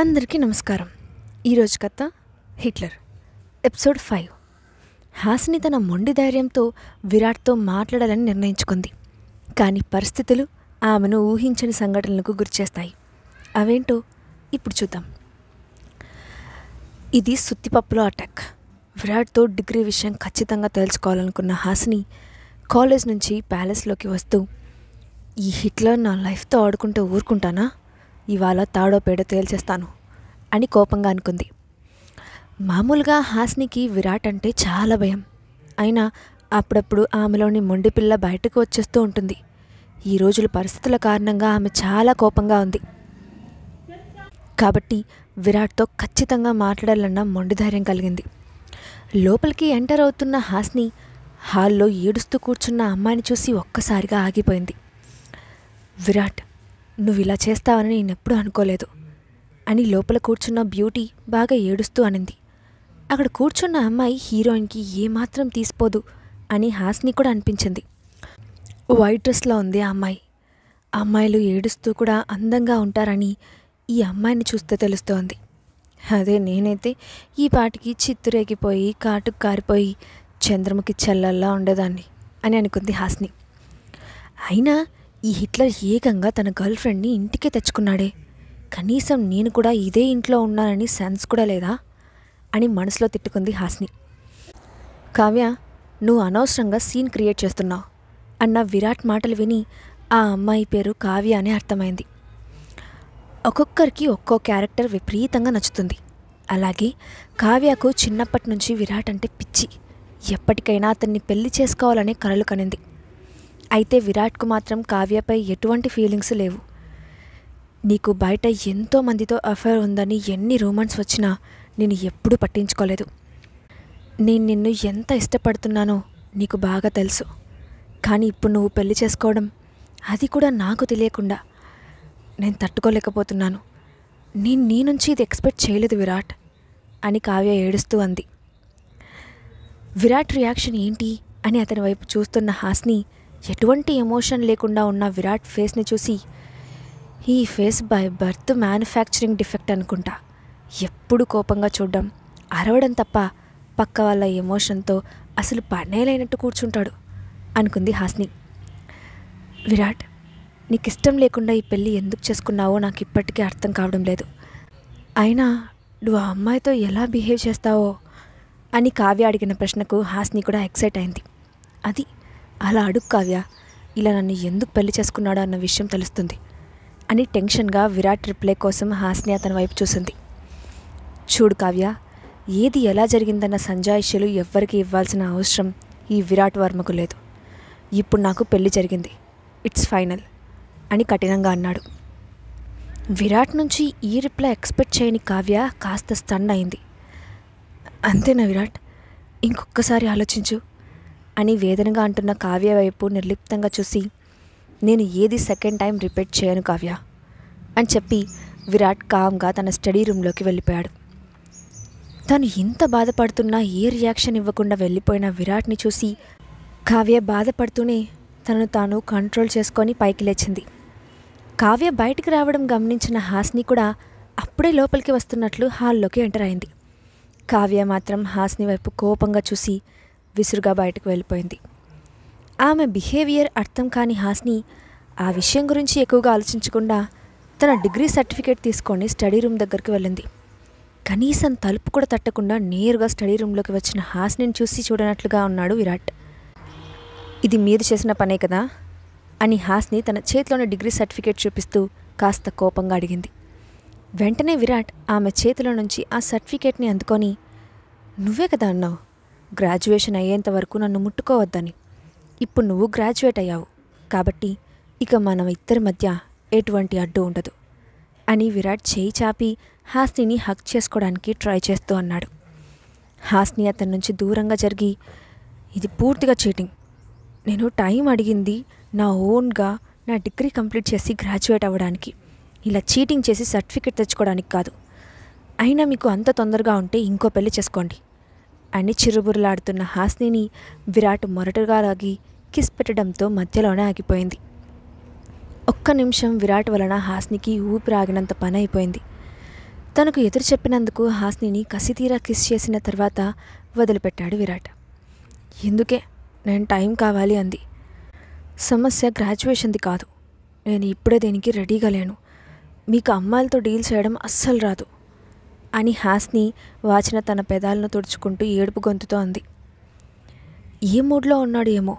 అందరికీ నమస్కారం. ఈరోజు కథ హిట్లర్ ఎపిసోడ్ 5. హాసిని తన మొండి ధైర్యంతో విరాట్తో మాట్లాడాలని నిర్ణయించుకుంది. కానీ పరిస్థితులు ఆమెను ఊహించని సంఘటనలకు గురిచేస్తాయి. అవేంటో ఇప్పుడు చూద్దాం. ఇది సుత్తిపప్పులో అటాక్. విరాట్తో డిగ్రీ విషయం ఖచ్చితంగా తెలుసుకోవాలనుకున్న హాసిని కాలేజ్ నుంచి ప్యాలెస్లోకి వస్తూ, ఈ హిట్లర్ నా లైఫ్తో ఆడుకుంటూ ఊరుకుంటానా, ఇవాళ తాడో పేడో తేల్చేస్తాను అని కోపంగా అనుకుంది. మామూలుగా హాసినికి విరాట్ అంటే చాలా భయం. అయినా అప్పుడప్పుడు ఆమెలోని మొండిపిల్ల బయటకు వచ్చేస్తూ ఉంటుంది. ఈ రోజుల పరిస్థితుల కారణంగా ఆమె చాలా కోపంగా ఉంది. కాబట్టి విరాట్తో ఖచ్చితంగా మాట్లాడాలన్న మొండి ధైర్యం కలిగింది. లోపలికి ఎంటర్ అవుతున్న హాసిని హాల్లో ఏడుస్తూ కూర్చున్న అమ్మాయిని చూసి ఒక్కసారిగా ఆగిపోయింది. విరాట్, నువ్వు ఇలా చేస్తావని నేనెప్పుడూ అనుకోలేదు అని లోపల కూర్చున్న బ్యూటీ బాగా ఏడుస్తూ అనింది. అక్కడ కూర్చున్న అమ్మాయి హీరోయిన్కి ఏమాత్రం తీసిపోదు అని హాసిని కూడా అనిపించింది. వైట్ డ్రెస్లో ఉంది ఆ అమ్మాయి. అమ్మాయిలు ఏడుస్తూ కూడా అందంగా ఉంటారని ఈ అమ్మాయిని చూస్తే తెలుస్తోంది. అదే నేనైతే ఈ పాటికి చిత్తురేగిపోయి కాటుకు కారిపోయి చంద్రముఖి చెల్లల్లా ఉండేదాన్ని అని అనుకుంది హాసిని. అయినా ఈ హిట్లర్ ఏకంగా తన గర్ల్ ఫ్రెండ్ని ఇంటికే తెచ్చుకున్నాడే, కనీసం నేను కూడా ఇదే ఇంట్లో ఉన్నానని సెన్స్ కూడా లేదా అని మనసులో తిట్టుకుంది హాసిని. కావ్య, నువ్వు అనవసరంగా సీన్ క్రియేట్ చేస్తున్నావు అన్న విరాట్ మాటలు విని ఆ అమ్మాయి పేరు కావ్య అని అర్థమైంది. ఒక్కొక్కరికి ఒక్కో క్యారెక్టర్ విపరీతంగా నచ్చుతుంది. అలాగే కావ్యకు చిన్నప్పటి నుంచి విరాట్ అంటే పిచ్చి. ఎప్పటికైనా అతన్ని పెళ్లి చేసుకోవాలనే కలలు కనింది. అయితే విరాట్కు మాత్రం కావ్యపై ఎటువంటి ఫీలింగ్స్ లేవు. నీకు బయట ఎంతో మందితో అఫైర్ ఉందని ఎన్ని రూమర్స్ వచ్చినా నేను ఎప్పుడూ పట్టించుకోలేదు. నేను నిన్ను ఎంత ఇష్టపడుతున్నానో నీకు బాగా తెలుసు. కానీ ఇప్పుడు నువ్వు పెళ్లి చేసుకోవడం, అది కూడా నాకు తెలియకుండా, నేను తట్టుకోలేకపోతున్నాను. నేను నీ నుంచి ఇది ఎక్స్పెక్ట్ చేయలేదు విరాట్ అని కావ్య ఏడుస్తూ అంది. విరాట్ రియాక్షన్ ఏంటి అని అతని వైపు చూస్తున్న హాసిని ఎటువంటి ఎమోషన్ లేకుండా ఉన్న విరాట్ ఫేస్ని చూసి, ఈ face by birth manufacturing defect అనుకుంటా, ఎప్పుడు కోపంగా చూడడం, అరవడం తప్ప పక్క వాళ్ళ ఎమోషన్తో అసలు పనేలైనట్టు కూర్చుంటాడు అనుకుంది హాసిని. విరాట్, నీకు ఇష్టం లేకుండా ఈ పెళ్ళి ఎందుకు చేసుకున్నావో నాకు ఇప్పటికీ అర్థం కావడం లేదు. అయినా నువ్వు ఆ అమ్మాయితో ఎలా బిహేవ్ చేస్తావో అని కావ్య అడిగిన ప్రశ్నకు హాసిని కూడా ఎక్సైట్ అయింది. అది అలా అడుగు కావ్య, ఇలా నన్ను ఎందుకు పెళ్లి చేసుకున్నాడో అన్న విషయం తెలుస్తుంది అని టెన్షన్గా విరాట్ రిప్లై కోసం హాసిని అతని వైపు చూసింది. చూడు కావ్య, ఏది ఎలా జరిగిందన్న సంజాయిషులు ఎవ్వరికి ఇవ్వాల్సిన అవసరం ఈ విరాట్ వర్మకు లేదు. ఇప్పుడు నాకు పెళ్లి జరిగింది, ఇట్స్ ఫైనల్ అని కఠినంగా అన్నాడు. విరాట్ నుంచి ఈ రిప్లై ఎక్స్పెక్ట్ చేయని కావ్య కాస్త స్టన్ అయింది. అంతేనా విరాట్, ఇంకొక్కసారి ఆలోచించు అని వేదనగా అంటున్న కావ్య వైపు నిర్లిప్తంగా చూసి, నేను ఏది సెకండ్ టైం రిపీట్ చేయను కావ్య అని చెప్పి విరాట్ కామ్గా తన స్టడీ రూమ్లోకి వెళ్ళిపోయాడు. తను ఇంత బాధపడుతున్నా ఏ రియాక్షన్ ఇవ్వకుండా వెళ్ళిపోయిన విరాట్ని చూసి కావ్య బాధపడుతూనే తనను తాను కంట్రోల్ చేసుకొని పైకి లేచింది. కావ్య బయటికి రావడం గమనించిన హాసిని కూడా అప్పుడే లోపలికి వస్తున్నట్లు హాల్లోకి ఎంటర్ అయింది. కావ్య మాత్రం హాసిని వైపు కోపంగా చూసి విసురుగా బయటకు వెళ్ళిపోయింది. ఆమె బిహేవియర్ అర్థం కాని హాసిని ఆ విషయం గురించి ఎక్కువగా ఆలోచించకుండా తన డిగ్రీ సర్టిఫికేట్ తీసుకొని స్టడీ రూమ్ దగ్గరికి వెళ్ళింది. కనీసం తలుపు కూడా తట్టకుండా నేరుగా స్టడీ రూమ్లోకి వచ్చిన హాసినిని చూసి చూడనట్లుగా ఉన్నాడు విరాట్. ఇది మీరు చేసిన పనే కదా అని హాసిని తన చేతిలోని డిగ్రీ సర్టిఫికేట్ చూపిస్తూ కాస్త కోపంగా అడిగింది. వెంటనే విరాట్ ఆమె చేతిలో నుంచి ఆ సర్టిఫికేట్ని అందుకొని, నువ్వే కదా అన్నావు గ్రాడ్యుయేషన్ అయ్యేంత వరకు నన్ను ముట్టుకోవద్దని. ఇప్పుడు నువ్వు గ్రాడ్యుయేట్ అయ్యావు కాబట్టి ఇక మనం ఇద్దరి మధ్య ఎటువంటి అడ్డు ఉండదు అని విరాట్ చేయి చాపి హాసిని హక్ చేసుకోవడానికి ట్రై చేస్తూ అన్నాడు. హాసిని అతని నుంచి దూరంగా జరిగి, ఇది పూర్తిగా చీటింగ్. నేను టైం అడిగింది నా ఓన్గా నా డిగ్రీ కంప్లీట్ చేసి గ్రాడ్యుయేట్ అవ్వడానికి, ఇలా చీటింగ్ చేసి సర్టిఫికేట్ తెచ్చుకోవడానికి కాదు. అయినా మీకు అంత తొందరగా ఉంటే ఇంకో పెళ్లి చేసుకోండి అని చిరుబురులాడుతున్న హాసినిని విరాట్ మొరటుగా లాగి కిస్ పెట్టడంతో మధ్యలోనే ఆగిపోయింది. ఒక్క నిమిషం విరాట్ వలన హాసినికి ఊపిరి ఆగినంత పని అయిపోయింది. తనకు ఎదురు చెప్పినందుకు హాస్నిని కసితీరా కిస్ చేసిన తర్వాత వదిలిపెట్టాడు విరాట్. ఎందుకే నేను టైం కావాలి అంది. సమస్య గ్రాడ్యుయేషన్ది కాదు, నేను ఇప్పుడే దేనికి రెడీగా లేను, మీకు అమ్మాయిలతో డీల్ చేయడం అస్సలు రాదు అని హాస్ని వాచిన తన పెదాలను తుడుచుకుంటూ ఏడుపు గొంతుతో అంది. ఏ మూడ్లో ఉన్నాడు ఏమో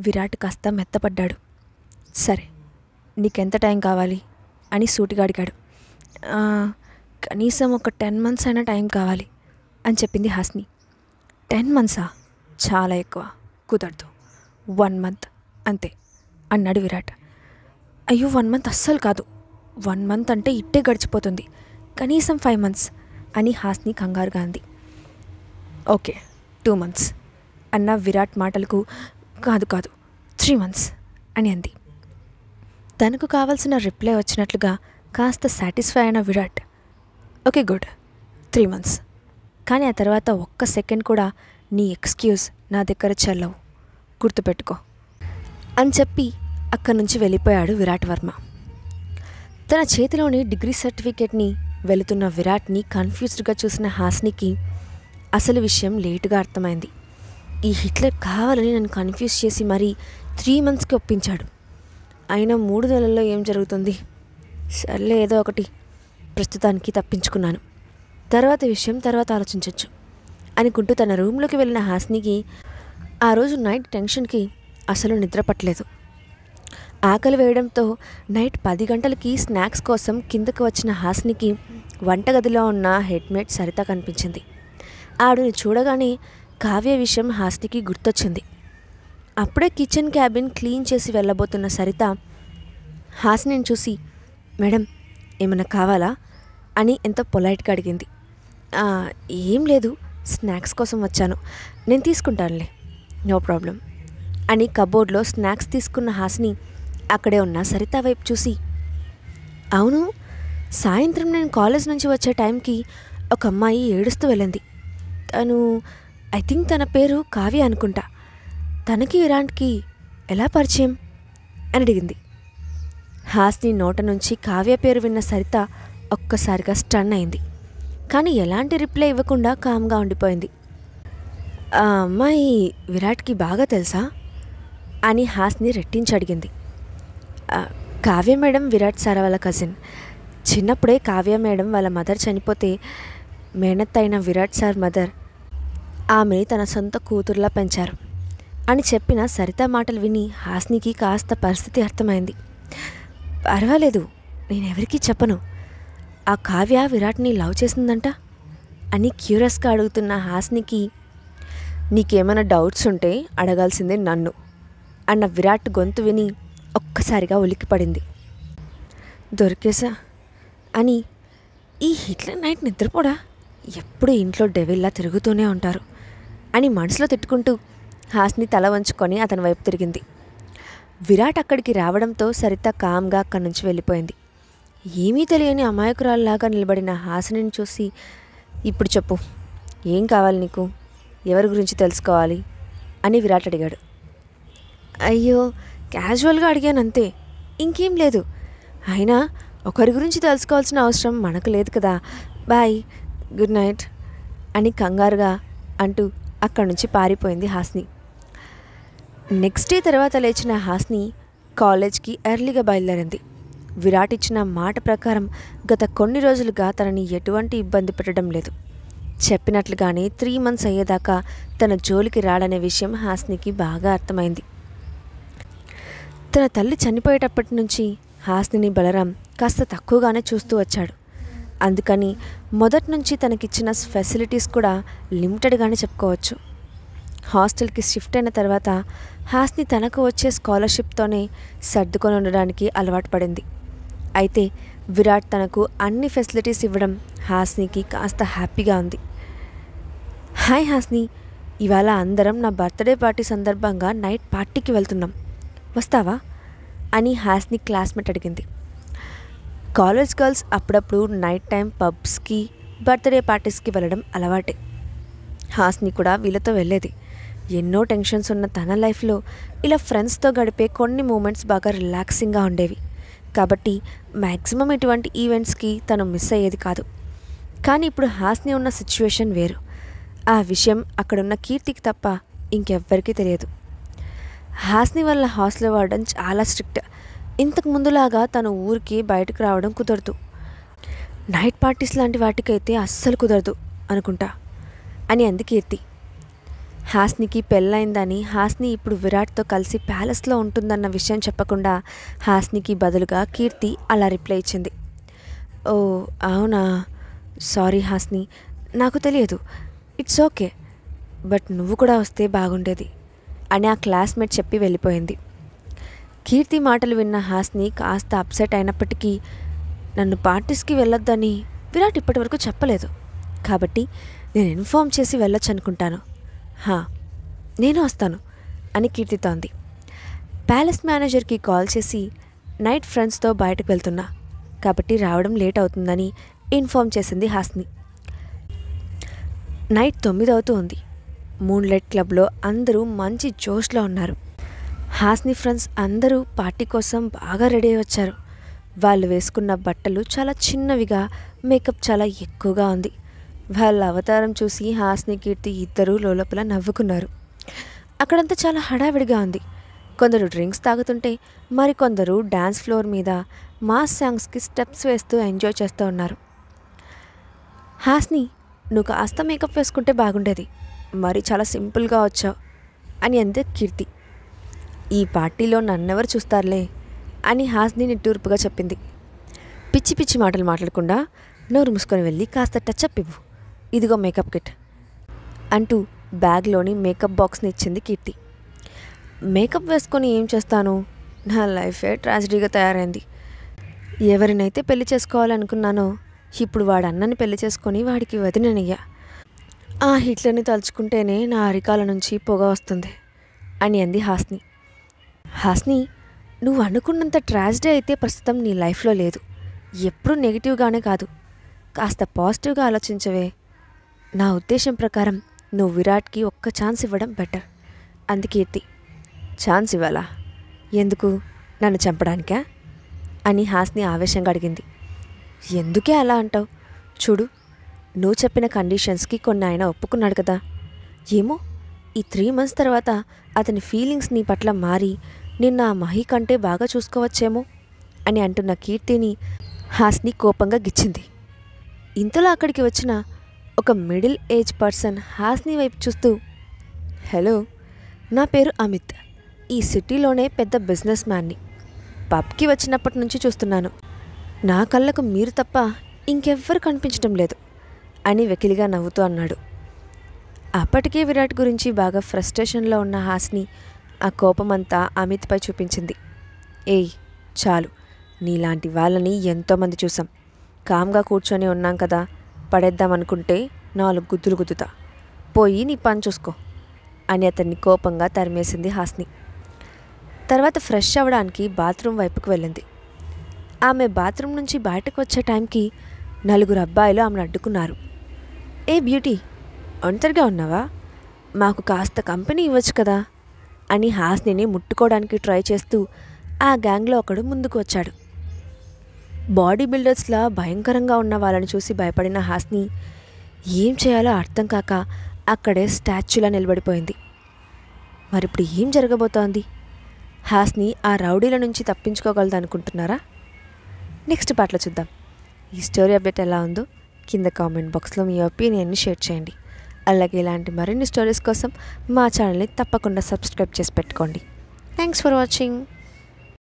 విరాట్ కాస్త మెత్తపడ్డాడు. సరే నీకెంత టైం కావాలి అని సూటిగా అడిగాడు. కనీసం ఒక 10 months అయినా టైం కావాలి అని చెప్పింది హాస్ని. 10 monthsా? చాలా ఎక్కువ, కుదరదు, 1 month అంతే అన్నాడు విరాట్. అయ్యో 1 month అస్సలు కాదు, 1 month అంటే ఇట్టే గడిచిపోతుంది, కనీసం 5 months అని హాస్ని కంగారుగా అంది. ఓకే 2 months అన్న విరాట్ మాటలకు కాదు 3 months అని అంది. తనకు కావాల్సిన రిప్లై వచ్చినట్లుగా కాస్త సాటిస్ఫై అయిన విరాట్ ఓకే గుడ్ 3 months, కానీ ఆ తర్వాత ఒక్క సెకండ్ కూడా నీ ఎక్స్క్యూజ్ నా దగ్గర చెల్లవు, గుర్తుపెట్టుకో అని చెప్పి అక్కడి నుంచి వెళ్ళిపోయాడు విరాట్ వర్మ. తన చేతిలోని డిగ్రీ సర్టిఫికేట్ని వెళుతున్న విరాట్ని కన్ఫ్యూజ్డ్గా చూసిన హాస్నికి అసలు విషయం లేటుగా అర్థమైంది. ఈ హిట్లర్ కావాలని నన్ను కన్ఫ్యూజ్ చేసి మరీ 3 monthsకి ఒప్పించాడు. అయినా 3 నెలల్లో ఏం జరుగుతుంది, సర్లే ఏదో ఒకటి, ప్రస్తుతానికి తప్పించుకున్నాను, తర్వాత విషయం తర్వాత ఆలోచించవచ్చు అనుకుంటూ తన రూమ్లోకి వెళ్ళిన హాస్నికి ఆ రోజు నైట్ టెన్షన్కి అసలు నిద్ర పట్టలేదు. ఆకలి వేయడంతో నైట్ 10 గంటలకి స్నాక్స్ కోసం కిందకు వచ్చిన హాస్నికి వంటగదిలో ఉన్న హెడ్మేట్ సరిత కనిపించింది. ఆవిడని చూడగానే కావ్య విషయం హాస్నికి గుర్తొచ్చింది. అప్పుడే కిచెన్ క్యాబిన్ క్లీన్ చేసి వెళ్ళబోతున్న సరిత హాస్నిని చూసి మేడం ఏమన్నా కావాలా అని ఎంతో పొలైట్గా అడిగింది. ఏం లేదు, స్నాక్స్ కోసం వచ్చాను, నేను తీసుకుంటానులే, నో ప్రాబ్లం అని కబోర్డ్లో స్నాక్స్ తీసుకున్న హాస్ని అక్కడే ఉన్న సరిత వైపు చూసి అవును, సాయంత్రం నేను కాలేజ్ నుంచి వచ్చే టైంకి ఒక అమ్మాయి ఏడుస్తూ వెళ్ళింది, తను ఐ థింక్ తన పేరు కావ్య అనుకుంటా, తనకి విరాట్కి ఎలా పరిచయం అని అడిగింది. హాస్ని నోట నుంచి కావ్య పేరు విన్న సరిత ఒక్కసారిగా స్టన్ అయింది. కానీ ఎలాంటి రిప్లై ఇవ్వకుండా కామ్గా ఉండిపోయింది. ఆ అమ్మాయి విరాట్కి బాగా తెలుసా అని హాస్ని రెట్టించి అడిగింది. కావ్య మేడం విరాట్ సార్ వాళ్ళ కజిన్, చిన్నప్పుడే కావ్య మేడం వాళ్ళ మదర్ చనిపోతే మేనత్త అయిన విరాట్ సార్ మదర్ ఆమెని తన సొంత కూతురులా పెంచారు అని చెప్పిన సరిత మాటలు విని హాస్నికి కాస్త పరిస్థితి అర్థమైంది. పర్వాలేదు, నేనెవరికీ చెప్పను, ఆ కావ్య విరాట్ని లవ్ చేసిందంట అని క్యూరియస్గా అడుగుతున్న హాస్నికి నీకేమైనా డౌట్స్ ఉంటే అడగాల్సిందే నన్ను అన్న విరాట్ గొంతు విని ఒక్కసారిగా ఉలిక్కిపడింది. దొరికేసా అని ఈ హిట్లర్ నైట్ నిద్రపోడా, ఎప్పుడు ఇంట్లో డెవిల్లా తిరుగుతూనే ఉంటారు అని మనసులో తిట్టుకుంటూ హాస్ని తల వంచుకొని అతని వైపు తిరిగింది. విరాట్ అక్కడికి రావడంతో సరిత కామ్గా అక్కడి నుంచి వెళ్ళిపోయింది. ఏమీ తెలియని అమాయకురాల్లాగా నిలబడిన హాసిని చూసి ఇప్పుడు చెప్పు, ఏం కావాలి నీకు, ఎవరి గురించి తెలుసుకోవాలి అని విరాట్ అడిగాడు. అయ్యో క్యాజువల్గా అడిగానంతే, ఇంకేం లేదు, అయినా ఒకరి గురించి తెలుసుకోవాల్సిన అవసరం మనకు లేదు కదా, బాయ్ గుడ్ నైట్ అని కంగారుగా అంటూ అక్కడి నుంచి పారిపోయింది హాస్ని. నెక్స్ట్ డే తర్వాత లేచిన హాస్ని కాలేజ్కి ఎర్లీగా బయలుదేరింది. విరాట్ ఇచ్చిన మాట ప్రకారం గత కొన్ని రోజులుగా తనని ఎటువంటి ఇబ్బంది పెట్టడం లేదు. చెప్పినట్లుగానే 3 months అయ్యేదాకా తన జోలికి రాడనే విషయం హాస్నికి బాగా అర్థమైంది. తన తల్లి చనిపోయేటప్పటి నుంచి హాస్నిని బలరాం కాస్త తక్కువగానే చూస్తూ వచ్చాడు. అందుకని మొదటి నుంచి తనకిచ్చిన ఫెసిలిటీస్ కూడా లిమిటెడ్గానే చెప్పుకోవచ్చు. హాస్టల్కి షిఫ్ట్ అయిన తర్వాత హాస్ని తనకు వచ్చే స్కాలర్షిప్తోనే సర్దుకొని ఉండడానికి అలవాటు పడింది. అయితే విరాట్ తనకు అన్ని ఫెసిలిటీస్ ఇవ్వడం హాస్నికి కాస్త హ్యాపీగా ఉంది. హాయ్ హాస్ని, ఇవాళ అందరం నా బర్త్డే పార్టీ సందర్భంగా నైట్ పార్టీకి వెళ్తున్నాం, వస్తావా అని హాస్ని క్లాస్మేట్ అడిగింది. కాలేజ్ గర్ల్స్ అప్పుడప్పుడు నైట్ టైం పబ్స్కి బర్త్డే పార్టీస్కి వెళ్ళడం అలవాటే. హాస్ని కూడా వీళ్ళతో వెళ్ళేది. ఎన్నో టెన్షన్స్ ఉన్న తన లైఫ్లో ఇలా ఫ్రెండ్స్తో గడిపే కొన్ని మూమెంట్స్ బాగా రిలాక్సింగ్గా ఉండేవి. కాబట్టి మ్యాక్సిమం ఇటువంటి ఈవెంట్స్కి తను మిస్ అయ్యేది కాదు. కానీ ఇప్పుడు హాస్ని ఉన్న సిచ్యువేషన్ వేరు. ఆ విషయం అక్కడున్న కీర్తికి తప్ప ఇంకెవ్వరికీ తెలియదు. హాస్ని వల్ల హాస్టల్ వార్డెన్ చాలా స్ట్రిక్ట్. ఇంతకు ముందులాగా తను ఊరికి బయటకు రావడం కుదరదు. నైట్ పార్టీస్ లాంటి వాటికైతే అస్సలు కుదరదు అనుకుంటా అని అంది కీర్తి. హాస్నికి పెళ్ళైందని, హాస్ని ఇప్పుడు విరాట్తో కలిసి ప్యాలెస్లో ఉంటుందన్న విషయం చెప్పకుండా హాస్నికి బదులుగా కీర్తి అలా రిప్లై ఇచ్చింది. ఓ అవునా, సారీ హాస్ని, నాకు తెలియదు. ఇట్స్ ఓకే, బట్ నువ్వు కూడా వస్తే బాగుండేది అని ఆ క్లాస్మేట్ చెప్పి వెళ్ళిపోయింది. కీర్తి మాటలు విన్న హాస్ని కాస్త అప్సెట్ అయినప్పటికీ నన్ను పార్టీస్కి వెళ్ళొద్దని విరాట్ ఇప్పటివరకు చెప్పలేదు, కాబట్టి నేను ఇన్ఫామ్ చేసి వెళ్ళొచ్చు అనుకుంటాను. నేను వస్తాను అని కీర్తితోంది. ప్యాలెస్ మేనేజర్కి కాల్ చేసి నైట్ ఫ్రెండ్స్తో బయటకు వెళ్తున్నా కాబట్టి రావడం లేట్ అవుతుందని ఇన్ఫామ్ చేసింది హాస్ని. నైట్ 9 అవుతూ ఉంది. మూన్లైట్ క్లబ్లో అందరూ మంచి జోష్లో ఉన్నారు. హాస్ని ఫ్రెండ్స్ అందరూ పార్టీ కోసం బాగా రెడీ అయి వచ్చారు. వాళ్ళు వేసుకున్న బట్టలు చాలా చిన్నవిగా, మేకప్ చాలా ఎక్కువగా ఉంది. వాళ్ళ అవతారం చూసి హాస్ని, కీర్తి ఇద్దరూ లోపల నవ్వుకున్నారు. అక్కడంతా చాలా హడావిడిగా ఉంది. కొందరు డ్రింక్స్ తాగుతుంటే మరికొందరు డ్యాన్స్ ఫ్లోర్ మీద మాస్ సాంగ్స్కి స్టెప్స్ వేస్తూ ఎంజాయ్ చేస్తూ ఉన్నారు. హాస్ని, నువ్వు కాస్త మేకప్ వేసుకుంటే బాగుండేది, మరి చాలా సింపుల్గా వచ్చావు అని అంది కీర్తి. ఈ పార్టీలో నన్నెవరు చూస్తారులే అని హాస్ని నిట్టూర్పుగా చెప్పింది. పిచ్చి పిచ్చి మాటలు మాట్లాడకుండా నోరు మూసుకొని వెళ్ళి కాస్త టచ్అప్ ఇవ్వు, ఇదిగో మేకప్ కిట్ అంటూ బ్యాగ్లోని మేకప్ బాక్స్ని ఇచ్చింది కీర్తి. మేకప్ వేసుకొని ఏం చేస్తాను, నా లైఫే ట్రాజడీగా తయారైంది. ఎవరినైతే పెళ్లి చేసుకోవాలనుకున్నానో ఇప్పుడు వాడు అన్నని పెళ్లి చేసుకొని వాడికి వదిననయ్యా. ఆ హిట్లర్ని తలుచుకుంటేనే నా అరికాల నుంచి పొగ వస్తుంది అని అంది హాస్ని. హాస్ని, నువ్వు అనుకున్నంత ట్రాజడీ అయితే ప్రస్తుతం నీ లైఫ్లో లేదు. ఎప్పుడూ నెగిటివ్గానే కాదు, కాస్త పాజిటివ్గా ఆలోచించవే. నా ఉద్దేశం ప్రకారం నువ్వు విరాట్కి ఒక్క ఛాన్స్ ఇవ్వడం బెటర్ అంది కీర్తి. ఛాన్స్ ఇవ్వాలా? ఎందుకు, నన్ను చంపడానికా అని హాస్ని ఆవేశంగా అడిగింది. ఎందుకే అలా అంటావు? చూడు, నువ్వు చెప్పిన కండిషన్స్కి కొన్ని ఆయన ఒప్పుకున్నాడు కదా. ఏమో, ఈ 3 months తర్వాత అతని ఫీలింగ్స్ నీ పట్ల మారి నిన్న ఆ మహి కంటే బాగా చూసుకోవచ్చేమో అని అంటున్న కీర్తిని హాస్ని కోపంగా గిచ్చింది. ఇంతలో అక్కడికి వచ్చిన ఒక మిడిల్ ఏజ్ పర్సన్ హాస్ని వైపు చూస్తూ, హలో, నా పేరు అమిత్, ఈ సిటీలోనే పెద్ద బిజినెస్ మ్యాన్ని. పబ్కి వచ్చినప్పటి నుంచి చూస్తున్నాను. నా కళ్ళకు మీరు తప్ప ఇంకెవ్వరు కనిపించడం లేదు అని వెకిలిగా నవ్వుతూ అన్నాడు. అప్పటికే విరాట్ గురించి బాగా ఫ్రస్ట్రేషన్లో ఉన్న హాస్ని ఆ కోపమంతా అమిత్పై చూపించింది. ఏయ్ చాలు, నీలాంటి వాళ్ళని ఎంతోమంది చూసాం. కామ్గా కూర్చొని ఉన్నాం కదా, పడేద్దామనుకుంటే 4 గుద్దులు గుద్దుతా, పోయి నీ పని చూసుకో అని అతన్ని కోపంగా తరిమేసింది హాస్ని. తర్వాత ఫ్రెష్ అవ్వడానికి బాత్రూమ్ వైపుకు వెళ్ళింది. ఆమె బాత్రూమ్ నుంచి బయటకు వచ్చే టైంకి 4 అబ్బాయిలు ఆమెను అడ్డుకున్నారు. ఏ బ్యూటీ, ఒంటరిగా ఉన్నావా? మాకు కాస్త కంపెనీ ఇవ్వచ్చు కదా అని హాస్నిని ముట్టుకోవడానికి ట్రై చేస్తూ ఆ గ్యాంగ్లో ఒకడు ముందుకు వచ్చాడు. బాడీ బిల్డర్స్లా భయంకరంగా ఉన్న వాళ్ళని చూసి భయపడిన హాస్ని ఏం చేయాలో అర్థం కాక అక్కడే స్టాచ్యూలా నిలబడిపోయింది. మరిప్పుడు ఏం జరగబోతోంది? హాస్ని ఆ రౌడీల నుంచి తప్పించుకోగలదు అనుకుంటున్నారా? నెక్స్ట్ పార్ట్లో చూద్దాం. ఈ స్టోరీ అప్డేట్ ఎలా ఉందో కింద కామెంట్ బాక్స్లో మీ ఒపీనియన్ని షేర్ చేయండి. అలాగే ఇలాంటి మరిన్ని స్టోరీస్ కోసం మా ఛానల్ని తప్పకుండా సబ్స్క్రైబ్ చేసి పెట్టుకోండి. Thanks for watching.